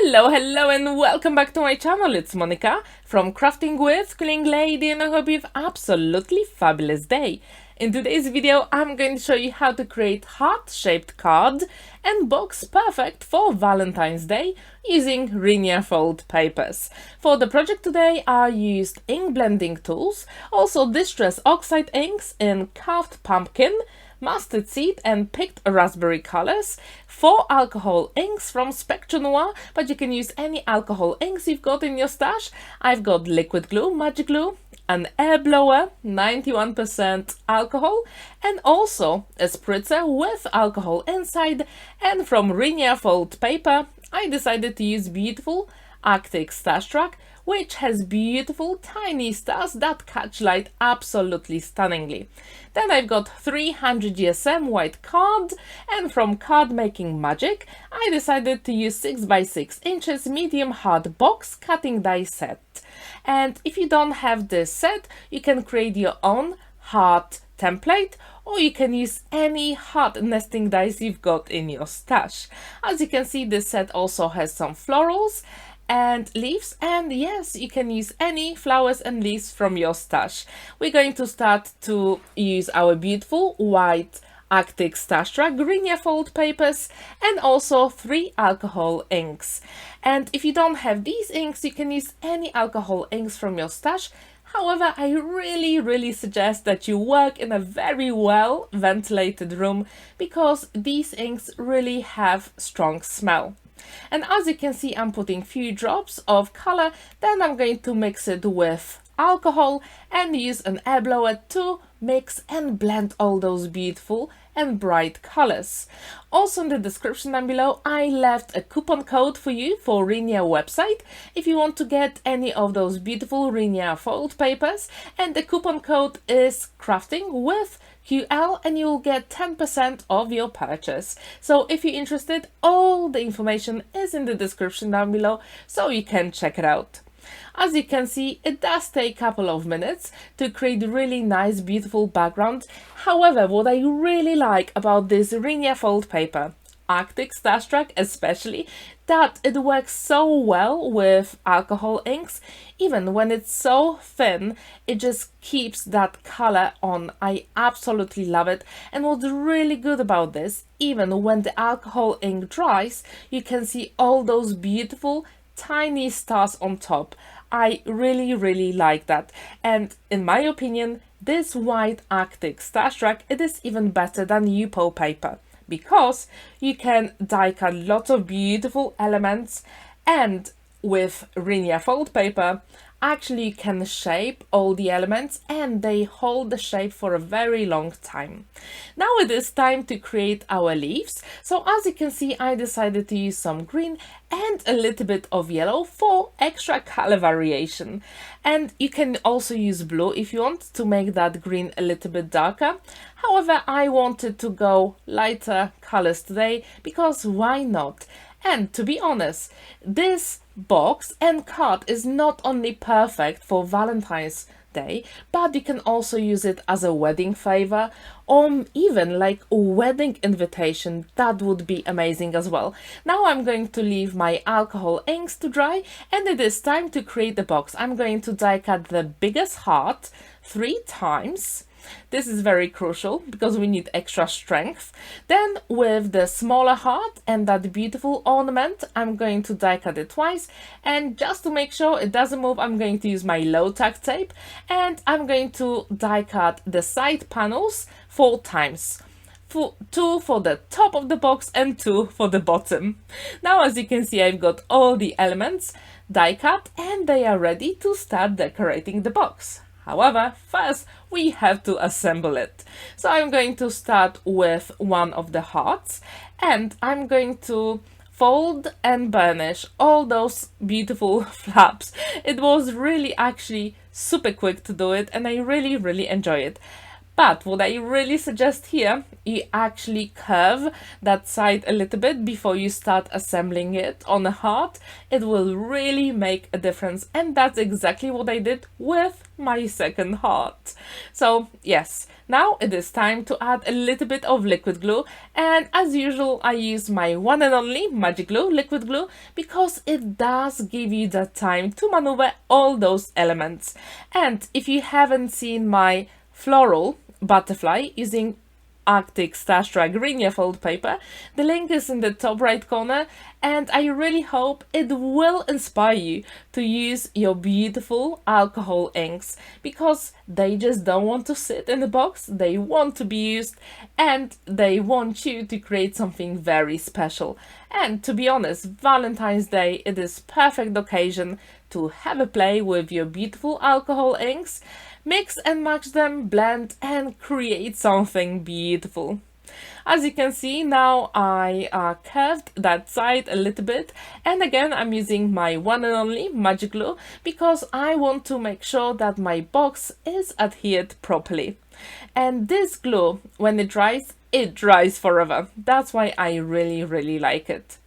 Hello and welcome back to my channel. It's Monica from Crafting with Quilling Lady and I hope you have absolutely fabulous day. In today's video I'm going to show you how to create heart-shaped card and box perfect for Valentine's Day using Rinea fold papers. For the project today I used ink blending tools, also distress oxide inks in carved pumpkin, mustard seed and picked raspberry colors, 4 alcohol inks from Spectrum Noir, but you can use any alcohol inks you've got in your stash. I've got liquid glue, magic glue, an air blower, 91% alcohol, and also a spritzer with alcohol inside. And from Rinea fold paper, I decided to use beautiful Arctic Starstruck, which has beautiful tiny stars that catch light absolutely stunningly. Then I've got 300 GSM white card, and from Card Making Magic I decided to use 6 by 6 inches medium hard box cutting die set. And if you don't have this set, you can create your own heart template, or you can use any heart nesting dies you've got in your stash. As you can see, this set also has some florals and leaves, and yes, you can use any flowers and leaves from your stash. We're going to start to use our beautiful white Arctic Starstruck Rinea fold papers and also 3 alcohol inks. And if you don't have these inks, you can use any alcohol inks from your stash. However, I really suggest that you work in a very well ventilated room because these inks really have strong smell. And as you can see, I'm putting few drops of color, then I'm going to mix it with alcohol and use an air blower to mix and blend all those beautiful and bright colors. Also in the description down below I left a coupon code for you for Rinea website if you want to get any of those beautiful Rinea fold papers, and the coupon code is CRAFTINGWITHQL and you'll get 10% of your purchase. So if you're interested, all the information is in the description down below so you can check it out. As you can see, it does take a couple of minutes to create really nice beautiful backgrounds. However, what I really like about this Rinea fold paper, Arctic Starstruck especially, that it works so well with alcohol inks. Even when it's so thin, it just keeps that color on. I absolutely love it. And what's really good about this, even when the alcohol ink dries, you can see all those beautiful tiny stars on top. I really like that, and in my opinion this white Arctic Starstruck, it is even better than Yupo paper because you can die cut lots of beautiful elements, and with Rinea fold paper actually you can shape all the elements and they hold the shape for a very long time. Now it is time to create our leaves. So as you can see, I decided to use some green and a little bit of yellow for extra color variation. And you can also use blue if you want to make that green a little bit darker. However, I wanted to go lighter colors today because why not? And to be honest, this box and card is not only perfect for Valentine's Day, but you can also use it as a wedding favor or even like a wedding invitation. That would be amazing as well. Now I'm going to leave my alcohol inks to dry and it is time to create the box. I'm going to die cut the biggest heart 3 times. This is very crucial because we need extra strength. Then with the smaller heart and that beautiful ornament, I'm going to die cut it twice, and just to make sure it doesn't move, I'm going to use my low tack tape and I'm going to die cut the side panels 4 times. 2 for the top of the box and 2 for the bottom. Now as you can see, I've got all the elements die cut and they are ready to start decorating the box. However, first we have to assemble it. So I'm going to start with one of the hearts and I'm going to fold and burnish all those beautiful flaps. It was really actually super quick to do it and I really enjoy it. But what I really suggest here, you actually curve that side a little bit before you start assembling it on a heart. It will really make a difference, and that's exactly what I did with my second heart. So yes, now it is time to add a little bit of liquid glue, and as usual I use my one and only Magic Glue liquid glue because it does give you the time to maneuver all those elements. And if you haven't seen my Floral Butterfly using Arctic Starstruck Rinea fold paper, the link is in the top right corner, and I really hope it will inspire you to use your beautiful alcohol inks, because they just don't want to sit in the box, they want to be used, and they want you to create something very special. And to be honest, Valentine's Day, it is perfect occasion to have a play with your beautiful alcohol inks. Mix and match them, blend and create something beautiful. As you can see, now I curved that side a little bit, and again I'm using my one and only Magic Glue because I want to make sure that my box is adhered properly. And this glue, when it dries forever. That's why I really like it.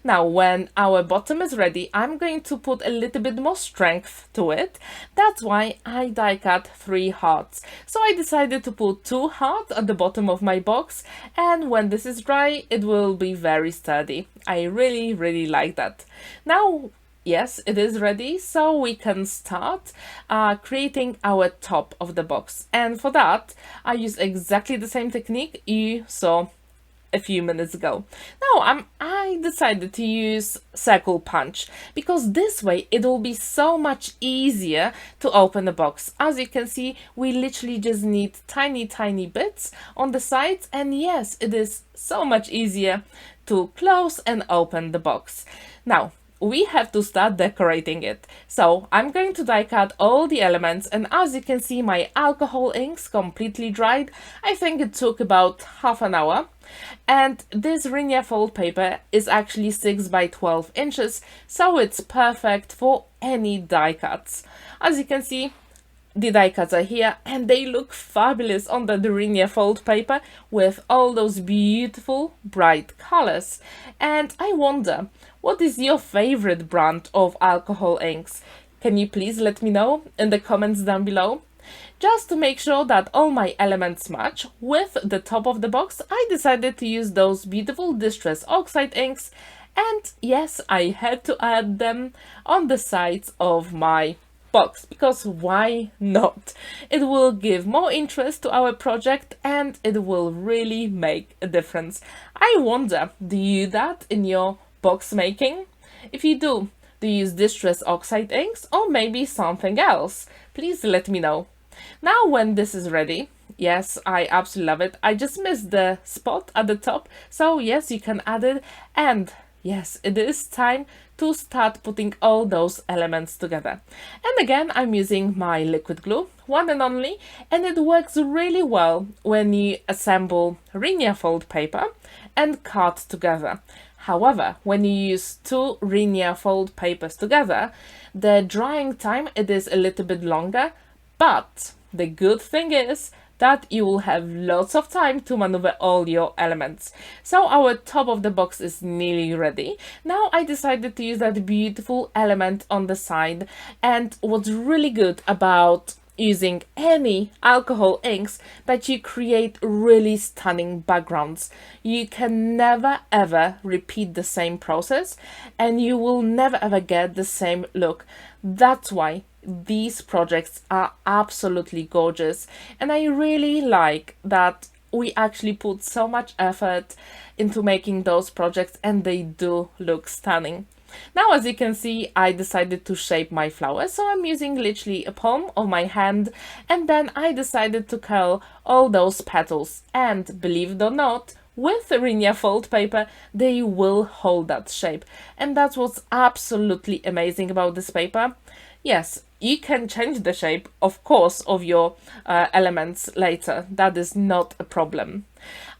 Now, when our bottom is ready, I'm going to put a little bit more strength to it. That's why I die cut 3 hearts. So I decided to put 2 hearts at the bottom of my box, and when this is dry, it will be very sturdy. I really like that. Now, yes, it is ready, so we can start creating our top of the box. And for that, I use exactly the same technique you saw a few minutes ago. Now I decided to use circle punch because this way it will be so much easier to open the box. As you can see, we literally just need tiny bits on the sides, and yes, it is so much easier to close and open the box. Now we have to start decorating it. So I'm going to die cut all the elements, and as you can see, my alcohol inks completely dried. I think it took about half an hour. And this Rinea fold paper is actually 6 by 12 inches, so it's perfect for any die cuts. As you can see, the die cuts are here and they look fabulous on the Rinea fold paper with all those beautiful bright colors. And I wonder, what is your favorite brand of alcohol inks? Can you please let me know in the comments down below? Just to make sure that all my elements match with the top of the box, I decided to use those beautiful Distress Oxide inks, and yes, I had to add them on the sides of my box, because why not? It will give more interest to our project and it will really make a difference. I wonder, do you do that in your box making? If you do you use Distress Oxide inks or maybe something else? Please let me know. Now when this is ready, yes, I absolutely love it. I just missed the spot at the top, so yes, you can add it, and yes, it is time to start putting all those elements together. And again, I'm using my liquid glue, one and only, and it works really well when you assemble Rinea fold paper and cut together. However, when you use 2 Rinea fold papers together, the drying time, it is a little bit longer, but the good thing is that you will have lots of time to maneuver all your elements. So our top of the box is nearly ready. Now I decided to use that beautiful element on the side, and what's really good about using any alcohol inks, that you create really stunning backgrounds. You can never ever repeat the same process, and you will never ever get the same look. That's why these projects are absolutely gorgeous, and I really like that we actually put so much effort into making those projects, and they do look stunning. Now, as you can see, I decided to shape my flowers, so I'm using literally a palm of my hand, and then I decided to curl all those petals, and believe it or not, with Rinea fold paper, they will hold that shape. And that's what's absolutely amazing about this paper. Yes, you can change the shape, of course, of your elements later. That is not a problem.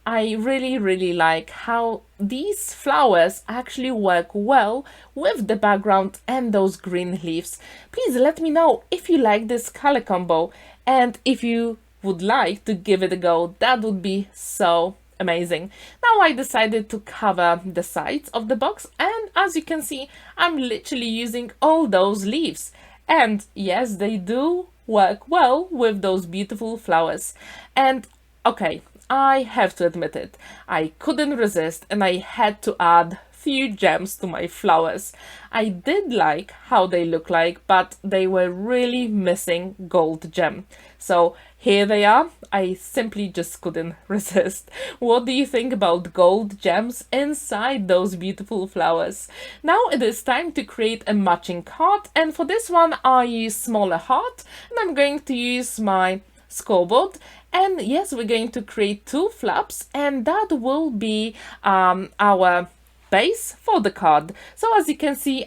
I really like how these flowers actually work well with the background and those green leaves. Please let me know if you like this color combo and if you would like to give it a go, that would be so amazing. Now I decided to cover the sides of the box, and as you can see, I'm literally using all those leaves. And yes, they do work well with those beautiful flowers. And okay, I have to admit it, I couldn't resist and I had to add few gems to my flowers. I did like how they look like, but they were really missing gold gem. So here they are. I simply just couldn't resist. What do you think about gold gems inside those beautiful flowers? Now it is time to create a matching card, and for this one I use smaller heart, and I'm going to use my scoreboard. And yes, we're going to create 2 flaps, and that will be our base for the card. So as you can see,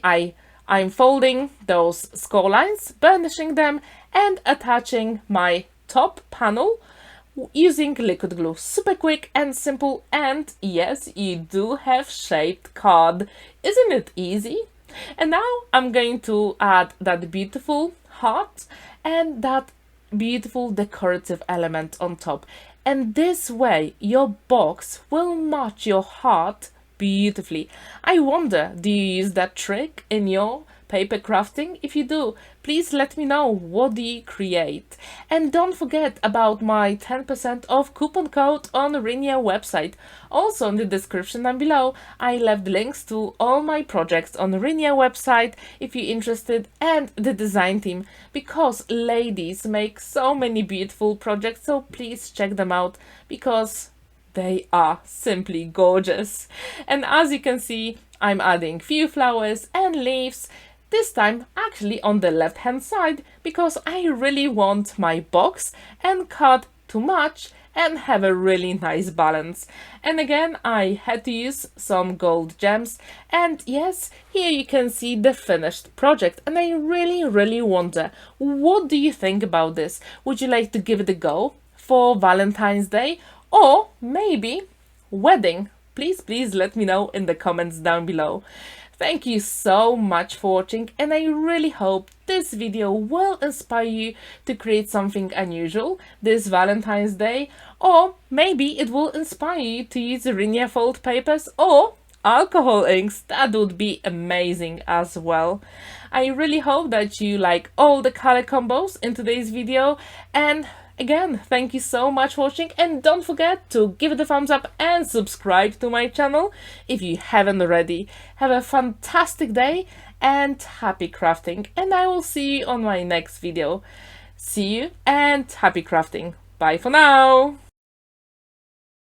I'm folding those score lines, burnishing them, and attaching my top panel using liquid glue. Super quick and simple, and yes, you do have shaped card. Isn't it easy? And now I'm going to add that beautiful heart and that beautiful decorative element on top. And this way your box will match your heart beautifully. I wonder, do you use that trick in your paper crafting? If you do, please let me know, what do you create? And don't forget about my 10% off coupon code on Rinea website. Also in the description down below, I left links to all my projects on Rinea website if you're interested, and the design team, because ladies make so many beautiful projects, so please check them out because they are simply gorgeous. And as you can see, I'm adding few flowers and leaves, this time actually on the left hand side, because I really want my box and card to match and have a really nice balance. And again, I had to use some gold gems, and yes, here you can see the finished project, and I really wonder, what do you think about this? Would you like to give it a go for Valentine's Day, or maybe wedding? Please let me know in the comments down below. Thank you so much for watching, and I really hope this video will inspire you to create something unusual this Valentine's Day, or maybe it will inspire you to use Rinea fold papers or alcohol inks. That would be amazing as well. I really hope that you like all the color combos in today's video, and again, thank you so much for watching, and don't forget to give it a thumbs up and subscribe to my channel if you haven't already. Have a fantastic day and happy crafting, and I will see you on my next video. See you and happy crafting. Bye for now!